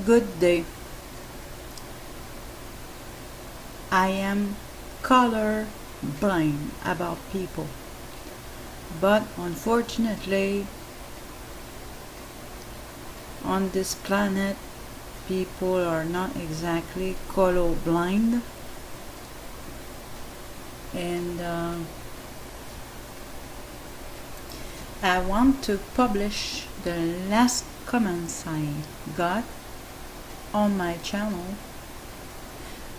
Good day. I am color blind about people, but unfortunately, on this planet, people are not exactly color blind, and I want to publish the last comments I got on my channel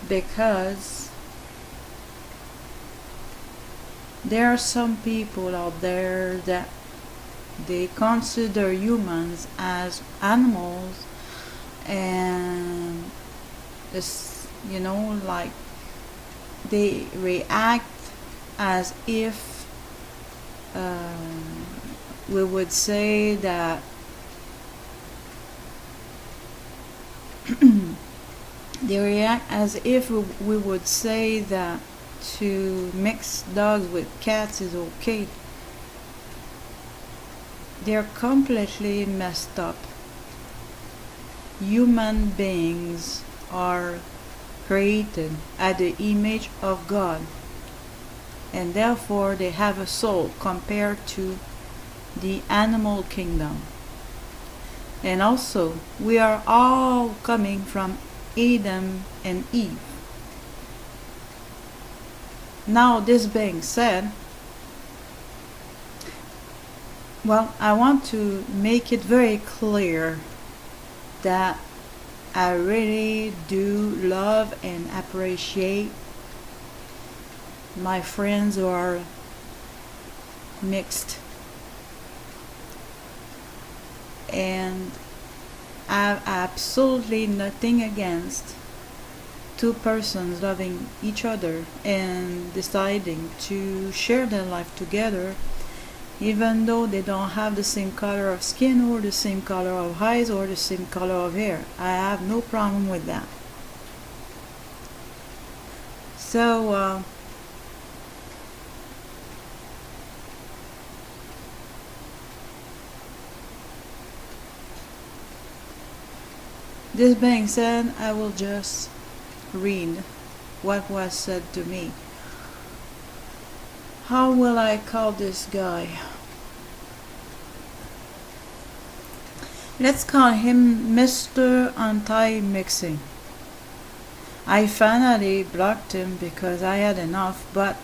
because there are some people out there that they consider humans as animals, and it's, like they react as if we would say that they react as if we would say that to mix dogs with cats is okay. They're completely messed up. Human beings are created at the image of God, and therefore they have a soul compared to the animal kingdom. And also, we are all coming from Adam and Eve. Now, this being said, I want to make it very clear that I really do love and appreciate my friends who are mixed, and I have absolutely nothing against two persons loving each other and deciding to share their life together, even though they don't have the same color of skin or the same color of eyes or the same color of hair. I have no problem with that. So this being said, I will just read what was said to me. How will I call this guy? Let's call him Mr. Anti-Mixing. I finally blocked him because I had enough, but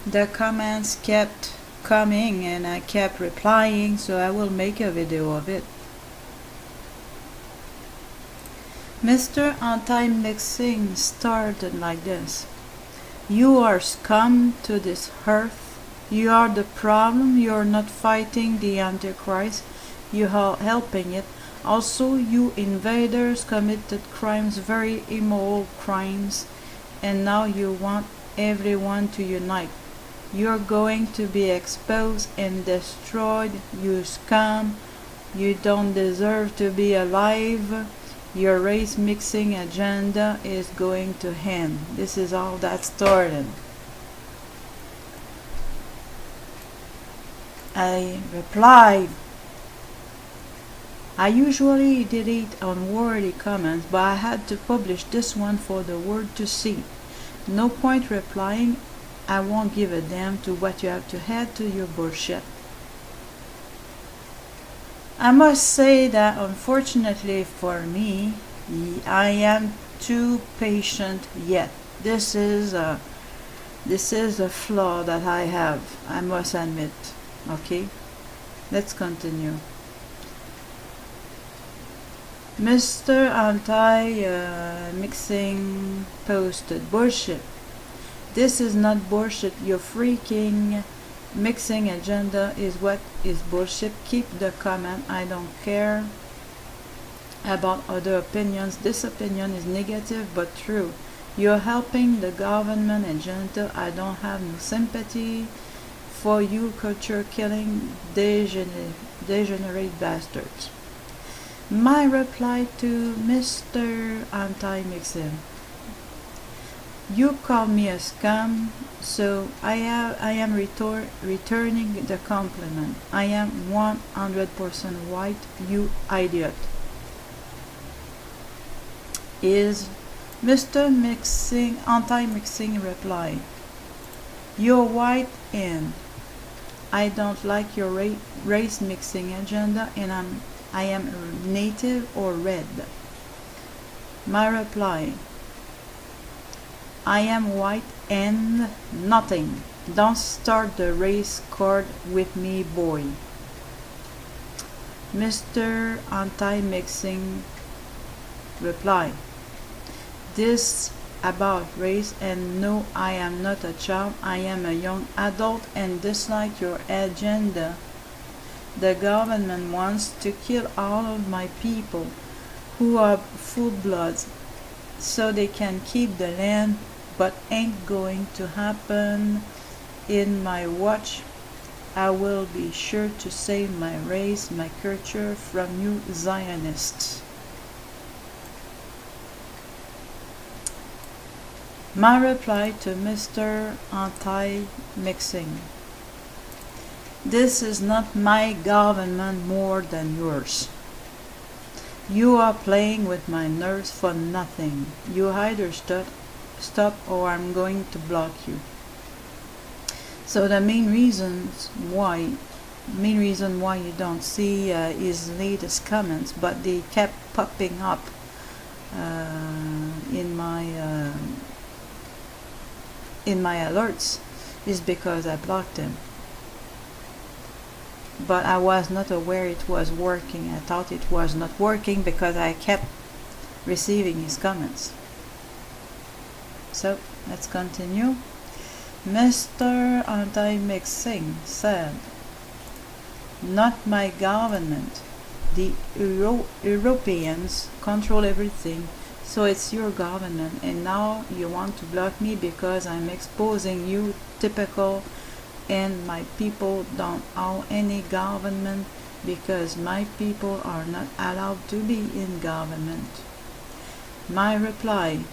the comments kept coming and I kept replying, so I will make a video of it. Mr. Anti-Mixing started like this. You are scum to this earth. You are the problem. You are not fighting the Antichrist. You are helping it. Also, you invaders committed crimes, very immoral crimes, and now you want everyone to unite. You're going to be exposed and destroyed. You scum. You don't deserve to be alive. Your race mixing agenda is going to end. This is all that started. I replied, I usually delete unworthy comments, but I had to publish this one for the world to see. No point replying. I won't give a damn to what you have to add to your bullshit. I must say that unfortunately for me, I am too patient yet. This is a flaw that I have, I must admit. Okay, let's continue. Mr. Anti-Mixing posted, bullshit. This is not bullshit. Your freaking mixing agenda is what is bullshit. Keep the comment. I don't care about other opinions. This opinion is negative but true. You're helping the government agenda. I don't have no sympathy for you culture killing degenerate bastards. My reply to Mr. Anti-Mixing. You call me a scum, so I am returning the compliment. I am 100% white, you idiot. is Mr. Anti-Mixing replied, "You're white and I don't like your race mixing agenda, and I am native or red." My reply, "I am white and nothing. Don't start the race card with me, boy." Mr. Anti-Mixing reply, "This about race, and no, I am not a child. I am a young adult and dislike your agenda. The government wants to kill all of my people who are full-bloods so they can keep the land, but ain't going to happen in my watch. I will be sure to save my race, my culture from you Zionists." My reply to Mr. Anti-Mixing, "This is not my government more than yours. You are playing with my nerves for nothing. You either stop or I'm going to block you." So the main reason why you don't see his latest comments, but they kept popping up in my alerts, is because I blocked him. But I was not aware it was working. I thought it was not working because I kept receiving his comments. So let's continue. Mr. Anti-Mixing said, "Not my government. The Europeans control everything, so it's your government, and now you want to block me because I'm exposing you, typical, and my people don't own any government because my people are not allowed to be in government." My reply,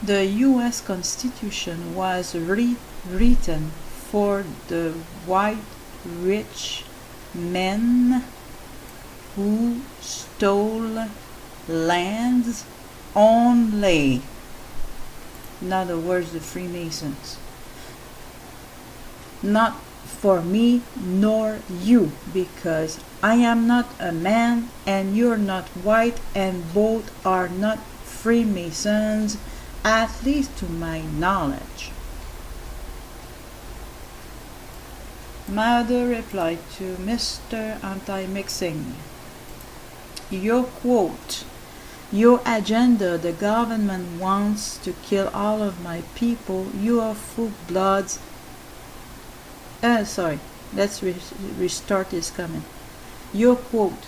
"The U.S. Constitution was written for the white rich men who stole lands only." In other words, the Freemasons. "Not for me nor you, because I am not a man and you're not white and both are not Freemasons, at least to my knowledge." My other reply to Mr. Anti-Mixing, your quote, "Your agenda, the government wants to kill all of my people, you are full-bloods." Sorry, let's restart this comment. Your quote,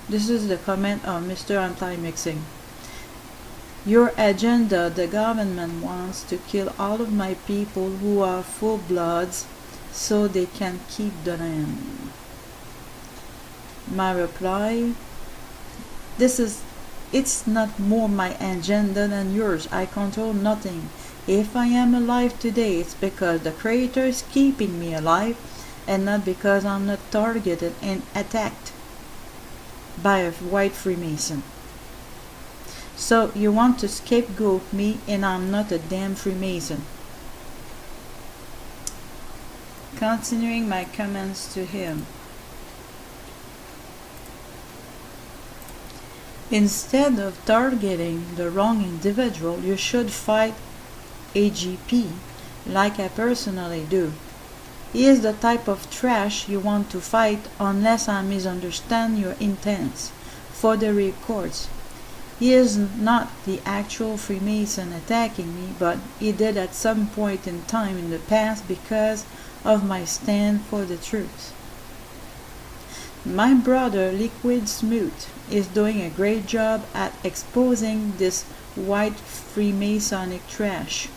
this is the comment of Mr. Anti-Mixing. "Your agenda, the government wants to kill all of my people who are full-bloods so they can keep the land." My reply, it's not more my agenda than yours. I control nothing. If I am alive today, it's because the Creator is keeping me alive, and not because I'm not targeted and attacked by a white Freemason. So you want to scapegoat me, and I'm not a damn Freemason. Continuing my comments to him, instead of targeting the wrong individual, you should fight AGP like I personally do. He is the type of trash you want to fight, unless I misunderstand your intents. For the records, he is not the actual Freemason attacking me, but he did at some point in time in the past because of my stand for the truth. My brother Liquid Smooth is doing a great job at exposing this white Freemasonic trash.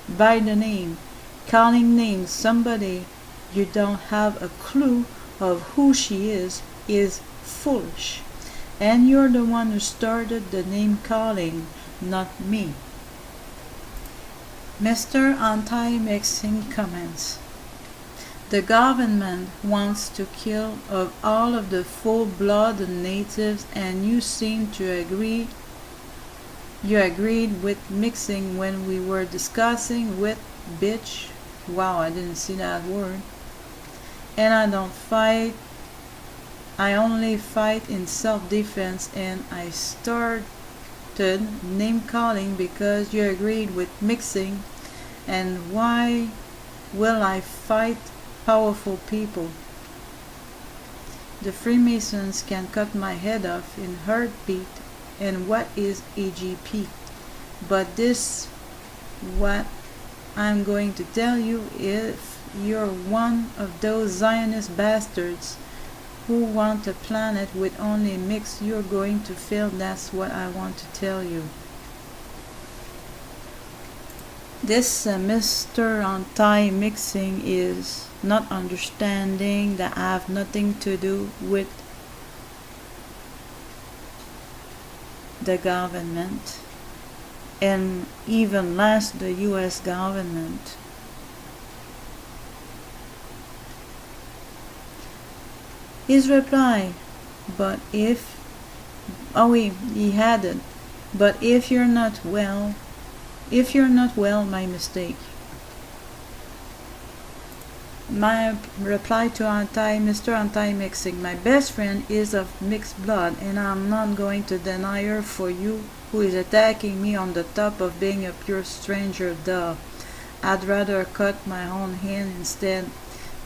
By the name, calling names somebody you don't have a clue of who she is foolish. And you're the one who started the name calling, not me. Mr. Anti-Mixing comments, The government wants to kill of all of the full-blooded natives, and you seem to agree. You agreed with mixing when we were discussing with bitch. Wow, I didn't see that word. And I don't fight. I only fight in self-defense, and I started name-calling because you agreed with mixing. And why will I fight powerful people? The Freemasons can cut my head off in heartbeat. And what is EGP? But this, what I'm going to tell you, if you're one of those Zionist bastards who want a planet with only mix, you're going to fail. That's what I want to tell you. This Mr. Anti-Mixing is not understanding that I have nothing to do with the government, and even less the US government. His reply, but if, he added, but if you're not well, my mistake. My reply to Mr. Anti-Mixing, my best friend is of mixed blood, and I'm not going to deny her for you who is attacking me on the top of being a pure stranger. Duh. I'd rather cut my own hand instead.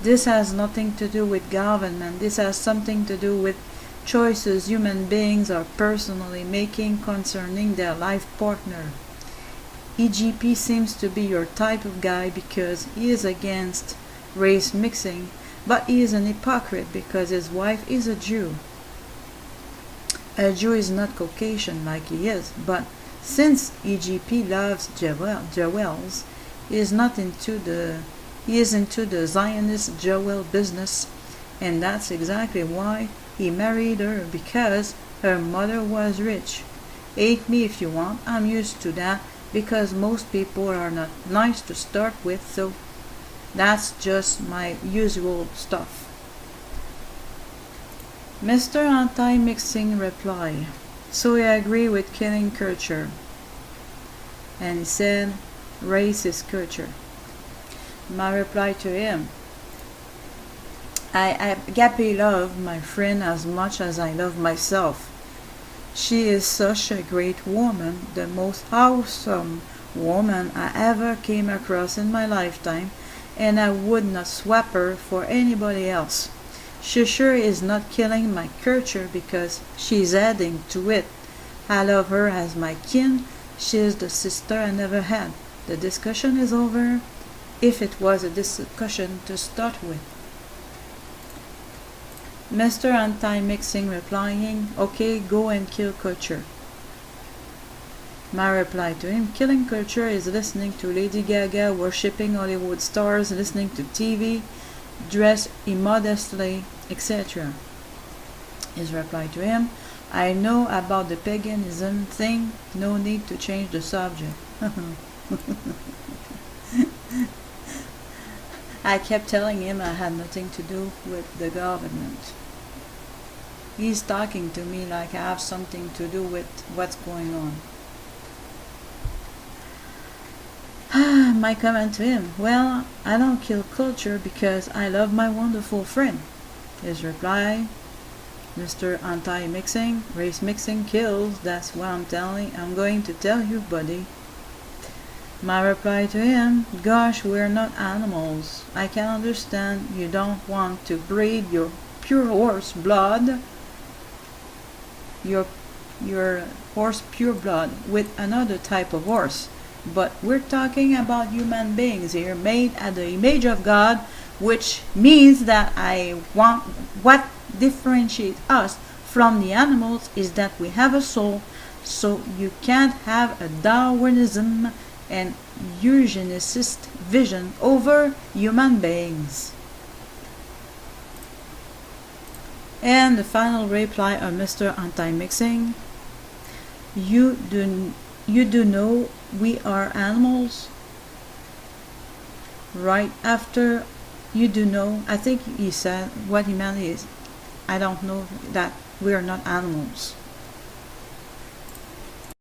This has nothing to do with government. This has something to do with choices human beings are personally making concerning their life partner. EGP seems to be your type of guy because he is against race mixing, but he is an hypocrite because his wife is a Jew. A Jew is not Caucasian like he is, but since EGP loves jewels, he is into the Zionist jewel business, and that's exactly why he married her, because her mother was rich. Hate me if you want, I'm used to that, because most people are not nice to start with, so that's just my usual stuff. Mr. Anti-Mixing replied, so I agree with killing culture. And he said, race is culture. My reply to him, I agape love my friend as much as I love myself. She is such a great woman, the most awesome woman I ever came across in my lifetime, and I would not swap her for anybody else. She sure is not killing my culture because she's adding to it. I love her as my kin. She is the sister I never had. The discussion is over, if it was a discussion to start with. Mr. Anti-Mixing replying, okay, go and kill culture. My reply to him, killing culture is listening to Lady Gaga, worshipping Hollywood stars, listening to TV, dress immodestly, etc. His reply to him, I know about the paganism thing, no need to change the subject. I kept telling him I had nothing to do with the government. He's talking to me like I have something to do with what's going on. My comment to him, well, I don't kill culture because I love my wonderful friend. His reply, Mr. Anti-Mixing, race mixing kills, that's what I'm going to tell you, buddy. My reply to him, gosh, we're not animals. I can understand you don't want to breed your pure horse blood, your horse pure blood with another type of horse. But we're talking about human beings here, made at the image of God, which means that what differentiates us from the animals is that we have a soul, so you can't have a Darwinism and eugenicist vision over human beings. And the final reply of Mr. Anti-Mixing, you do know we are animals? Right after You do know, I think he said, what he meant is, I don't know that we are not animals.